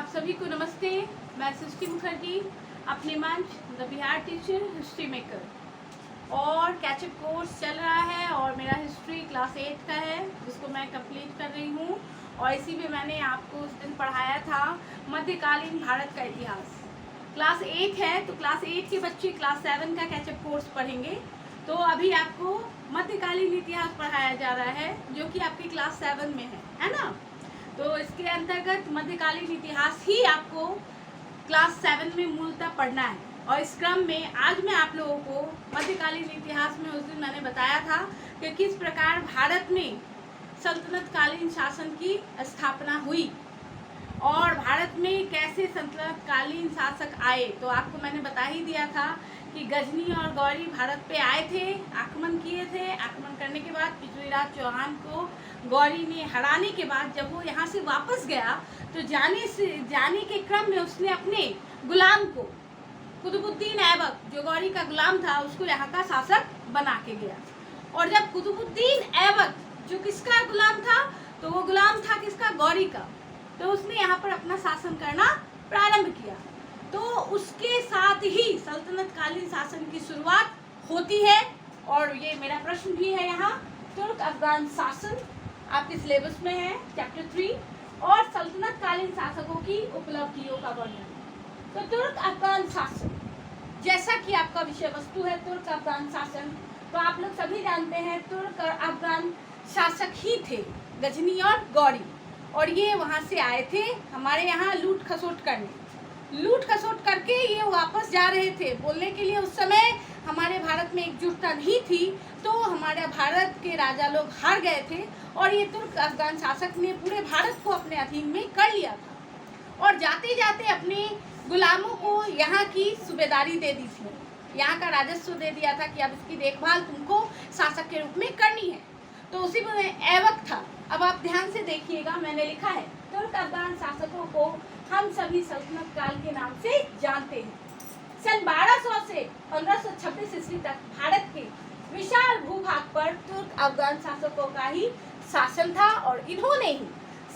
सभी को नमस्ते। मैं सृष्टि मुखर्जी, अपने मंच the Bihar teacher history maker और कैचअप कोर्स चल रहा है और मेरा हिस्ट्री क्लास 8 का है जिसको मैं कंप्लीट कर रही हूँ। और इसी में मैंने आपको उस दिन पढ़ाया था मध्यकालीन भारत का इतिहास। क्लास 8 है तो क्लास 8 के बच्चे क्लास 7 का कैचअप कोर्स पढ़ेंगे। तो अभी आपको मध्यकालीन इतिहास पढ़ाया जा रहा है जो कि आपकी क्लास 7 में है ना। तो इसके अंतर्गत मध्यकालीन इतिहास ही आपको क्लास 7 में मूलतः पढ़ना है। और इस क्रम में आज मैं आप लोगों को मध्यकालीन इतिहास में उस दिन मैंने बताया था कि किस प्रकार भारत में सल्तनतकालीन शासन की स्थापना हुई और भारत में कैसे सल्तनतकालीन शासक आए। तो आपको मैंने बता ही दिया था कि गजनी और गौरी भारत पे आए थे, आक्रमण किए थे। आक्रमण करने के बाद पृथ्वीराज चौहान को गौरी ने हराने के बाद जब वो यहाँ से वापस गया तो जाने के क्रम में उसने अपने गुलाम को कुतुबुद्दीन ऐबक जो गौरी का गुलाम था उसको यहाँ का शासक बना के गया। और जब कुतुबुद्दीन ऐबक जो किसका गुलाम था तो वो गुलाम था किसका, गौरी का। तो उसने यहाँ पर अपना शासन करना प्रारंभ किया। तो उसके साथ ही सल्तनतकालीन शासन की शुरुआत होती है। और ये मेरा प्रश्न भी है यहाँ, तुर्क अफगान शासन आपके सिलेबस में है चैप्टर 3 और सल्तनतकालीन शासकों की उपलब्धियों का वर्णन। तो तुर्क अफगान शासन जैसा कि आपका विषय वस्तु है तुर्क अफगान शासन, तो आप लोग सभी जानते हैं तुर्क और अफगान शासक ही थे गजनी और गौरी। और ये वहाँ से आए थे हमारे यहाँ लूट खसोट करने। लूट खसोट करके ये वापस जा रहे थे। बोलने के लिए उस समय हमारे भारत में एकजुटता नहीं थी, तो हमारे भारत के राजा लोग हार गए थे और ये तुर्क अफगान शासक ने पूरे भारत को अपने अधीन में कर लिया था। और जाते जाते अपने गुलामों को यहाँ की सूबेदारी दे दी थी, यहाँ का राजस्व दे दिया था कि अब इसकी देखभाल तुमको शासक के रूप में करनी है। तो उसी में ऐबक था। अब आप ध्यान से देखिएगा, मैंने लिखा है तुर्क अफगान शासकों को हम सभी सल्तनत काल के नाम से जानते हैं। सन 1200 से 1526 ईस्वी तक भारत के विशाल भूभाग पर तुर्क अफगान शासकों का ही शासन था और इन्होंने ही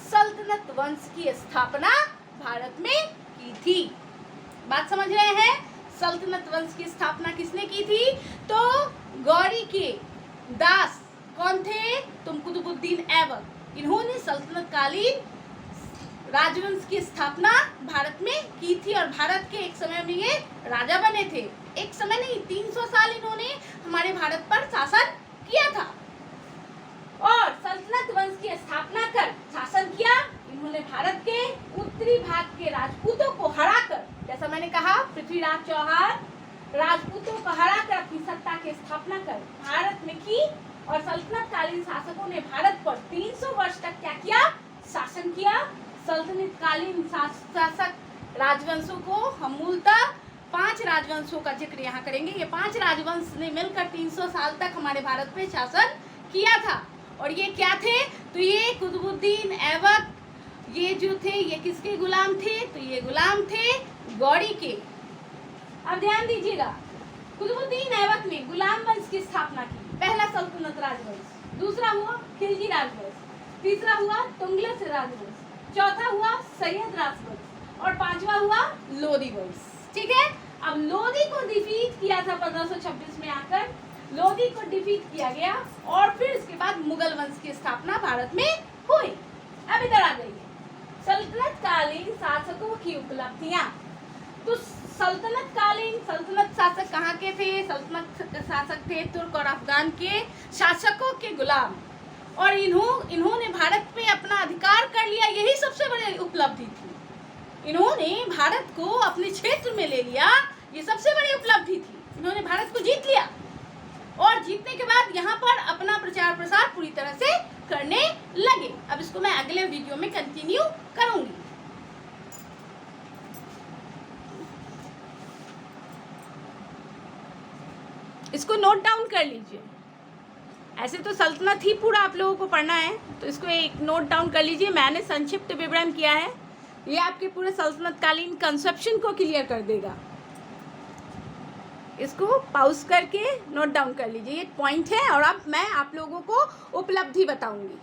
सल्तनत वंश की स्थापना भारत में की थी। बात समझ रहे हैं? सल्तनत वंश की स्थापना किसने की थी? तो गौरी के दास कौन थे? तुम कुतुबुद्दीन ऐबक। इन्होंने सल्तनतकालीन राजवंश की स्थापना भारत में की थी और भारत के एक समय में ये राजा बने थे। एक समय नहीं, 300 साल इन्होंने हमारे भारत पर शासन किया था और सल्तनत वंश की स्थापना कर शासन किया। इन्होंने भारत के उत्तरी भाग के राजपूतों को हराकर, जैसा मैंने कहा पृथ्वीराज चौहान राजपूतों को हराकर अपनी सत्ता की स्थापना कर भारत में की। और सल्तनतकालीन शासकों ने भारत पर 300 वर्ष तक क्या किया? शासन किया। सल्तनतकालीन शासक राजवंशों को हम मूलतः 5 राजवंशों का जिक्र यहाँ करेंगे। ये 5 राजवंश ने मिलकर 300 साल तक हमारे भारत पे शासन किया था। और ये क्या थे? तो ये कुतुबुद्दीन ऐबक ये जो थे ये किसके गुलाम थे? तो ये गुलाम थे गौरी के। अब ध्यान दीजिएगा, कुतुबुद्दीन ऐबक ने गुलाम वंश की स्थापना की। पहला सल्तनत राजवंश, दूसरा हुआ खिलजी राजवंश, तीसरा हुआ तुगलक राजवंश, चौथा हुआ सैयद राजवंश और 5वां हुआ लोदी वंश। ठीक है। अब लोदी को डिफीट किया था 1526 में आकर, लोदी को डिफीट किया गया और फिर इसके बाद मुगल वंश की स्थापना भारत में हुई। अब इधर आ जाइए, सल्तनतकालीन शासकों की उपलब्धियां। तो सल्तनत शासक कहाँ के थे? सल्तनत शासक थे तुर्क और अफगान के शासकों के गुलाम और इन्होंने भारत पे अपना अधिकार कर लिया। यही सबसे बड़ी उपलब्धि थी। इन्होंने भारत को अपने क्षेत्र में ले लिया, ये सबसे बड़ी उपलब्धि थी। इन्होंने भारत को जीत लिया और जीतने के बाद यहाँ पर अपना प्रचार प्रसार पूरी तरह से करने लगे। अब इसको मैं अगले वीडियो में कंटिन्यू करूंगी। इसको नोट डाउन कर लीजिए। ऐसे तो सल्तनत ही पूरा आप लोगों को पढ़ना है, तो इसको एक नोट डाउन कर लीजिए। मैंने संक्षिप्त विवरण किया है, ये आपके पूरे सल्तनतकालीन कंसेप्शन को क्लियर कर देगा। इसको पॉज करके नोट डाउन कर लीजिए, ये पॉइंट है। और अब मैं आप लोगों को उपलब्धि बताऊंगी।